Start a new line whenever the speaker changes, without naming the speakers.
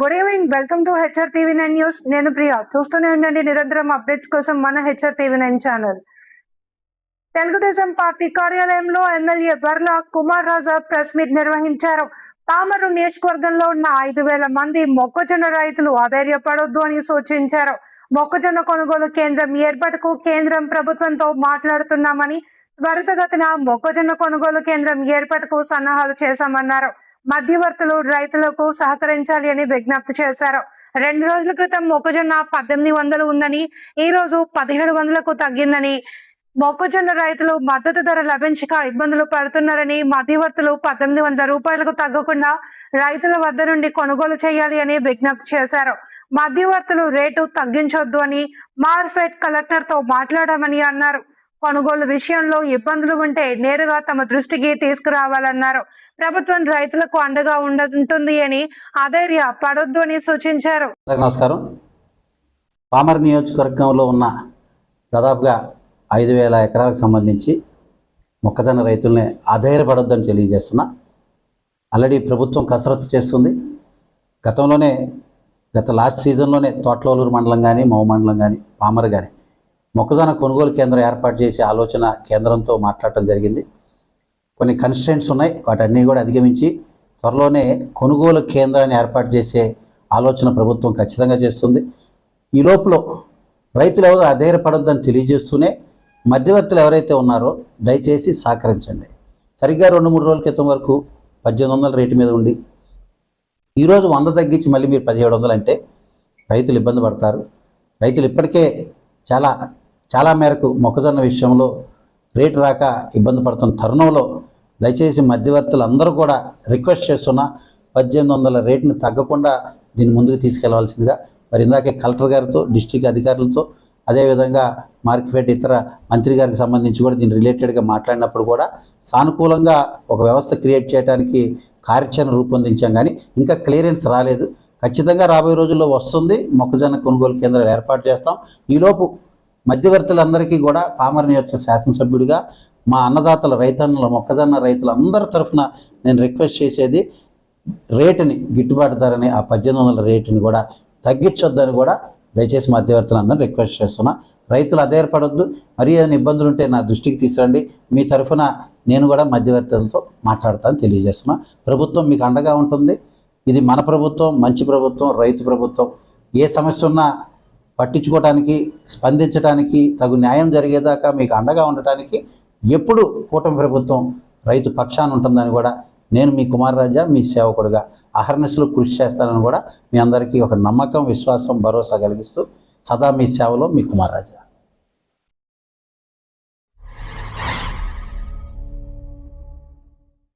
Good evening, welcome to HR TV9 news. నేను ప్రియా. చూస్తూనే ఉండండి నిరంతరం అప్డేట్స్ కోసం మన HR TV9 channel. Telugu Desam party కార్యాలయంలో ఎమ్మెల్యే వర్ల కుమార్ రాజా ప్రెస్ మీట్ నిర్వహించారు. పామరు నియోజకవర్గంలో ఉన్న 5,000 మంది మొక్కజొన్న రైతులు అధైర్యపడొద్దు అని సూచించారు. మొక్కజొన్న కొనుగోలు కేంద్రం ఏర్పాటుకు కేంద్రం ప్రభుత్వంతో మాట్లాడుతున్నామని, త్వరితగతిన మొక్కజొన్న కొనుగోలు కేంద్రం ఏర్పాటుకు సన్నాహాలు చేశామన్నారు. మధ్యవర్తులు రైతులకు సహకరించాలి అని విజ్ఞప్తి చేశారు. 2 రోజుల క్రితం మొక్కజొన్న 1800 ఉందని, ఈ రోజు 1700కు తగ్గిందని, మొక్కజొన్న రైతులు మద్దతు ధర లభించక ఇబ్బందులు పడుతున్నారని, మధ్యవర్తులు 1800 రూపాయలకు తగ్గకుండా రైతుల వద్ద నుండి కొనుగోలు చేయాలి అని విజ్ఞప్తి చేశారు. మధ్యవర్తులు రేటు తగ్గించొద్దు అని మార్కెట్ కలెక్టర్ తో మాట్లాడామని అన్నారు. కొనుగోలు విషయంలో ఇబ్బందులు ఉంటే నేరుగా తమ దృష్టికి తీసుకురావాలన్నారు. ప్రభుత్వం రైతులకు అండగా ఉంటుంది అని అధైర్య పడొద్దు అని సూచించారు.
నమస్కారం. పామర్ నియోజకవర్గంలో ఉన్న దాదాపుగా 5,000 ఎకరాలకు సంబంధించి మొక్కజొన్న రైతుల్ని అధైర్యపడొద్దని తెలియజేస్తున్నా. ఆల్రెడీ ప్రభుత్వం కసరత్తు చేస్తుంది. గత లాస్ట్ సీజన్లోనే తోటలూరు మండలం కానీ, మౌ మండలం కానీ, పామర్ కానీ మొక్కజొన్న కొనుగోలు కేంద్రం ఏర్పాటు చేసే ఆలోచన కేంద్రంతో మాట్లాడటం జరిగింది. కొన్ని కన్స్ట్రెంట్స్ ఉన్నాయి, వాటన్నీ కూడా అధిగమించి త్వరలోనే కొనుగోలు కేంద్రాన్ని ఏర్పాటు చేసే ఆలోచన ప్రభుత్వం ఖచ్చితంగా చేస్తుంది. ఈ లోపల రైతులు ఎవరు అధైర్యపడొద్దని తెలియజేస్తూనే మధ్యవర్తులు ఎవరైతే ఉన్నారో దయచేసి సహకరించండి. సరిగ్గా 2-3 రోజుల క్రితం వరకు 1800 రేటు మీద ఉండి ఈరోజు 100 తగ్గించి మళ్ళీ మీరు 1700 అంటే రైతులు ఇబ్బంది పడతారు. రైతులు ఇప్పటికే చాలా మేరకు మొక్కజొన్న విషయంలో రేటు రాక ఇబ్బంది పడుతున్న తరుణంలో దయచేసి మధ్యవర్తులు అందరూ కూడా రిక్వెస్ట్ చేస్తున్న 1800 రేటుని తగ్గకుండా దీన్ని ముందుకు తీసుకెళ్లవలసిందిగా మరి ఇందాకే కలెక్టర్ గారితో, డిస్ట్రిక్ట్ అధికారులతో, అదేవిధంగా మార్కెట్ ఇతర మంత్రి గారికి సంబంధించి కూడా దీని రిలేటెడ్గా మాట్లాడినప్పుడు కూడా సానుకూలంగా ఒక వ్యవస్థ క్రియేట్ చేయడానికి కార్యాచరణ రూపొందించాం. కానీ ఇంకా క్లియరెన్స్ రాలేదు. ఖచ్చితంగా రాబోయే రోజుల్లో వస్తుంది. మొక్కజొన్న కొనుగోలు కేంద్రాలు ఏర్పాటు చేస్తాం. ఈలోపు మధ్యవర్తులందరికీ కూడా పామర్ నియోజకవర్గ శాసనసభ్యుడిగా మా అన్నదాతల రైతన్నల మొక్కజొన్న రైతులందరి తరఫున నేను రిక్వెస్ట్ చేసేది రేటుని, గిట్టుబాటు ధరని, ఆ 1800 రేటుని కూడా తగ్గించొద్దని కూడా దయచేసి మధ్యవర్తులందరూ రిక్వెస్ట్ చేస్తున్నా. రైతులు అధైర్యపడొద్దు. మరీ ఏదైనా ఇబ్బందులు ఉంటే నా దృష్టికి తీసుకురండి. మీ తరఫున నేను కూడా మధ్యవర్తులతో మాట్లాడతాను తెలియజేస్తున్నా. ప్రభుత్వం మీకు అండగా ఉంటుంది. ఇది మన ప్రభుత్వం, మంచి ప్రభుత్వం, రైతు ప్రభుత్వం. ఏ సమస్య ఉన్నా పట్టించుకోవడానికి, స్పందించడానికి, తగు న్యాయం జరిగేదాకా మీకు అండగా ఉండటానికి ఎప్పుడు కూటమి ప్రభుత్వం రైతు పక్షాన ఉంటుందని కూడా నేను మీ కుమార్ రాజా, మీ సేవకుడుగా అహర్నిశలు కృషి చేస్తానని కూడా మీ అందరికీ ఒక నమ్మకం, విశ్వాసం, భరోసా కలిగిస్తూ సదా మీ సేవలో మీ కుమార్ రాజా.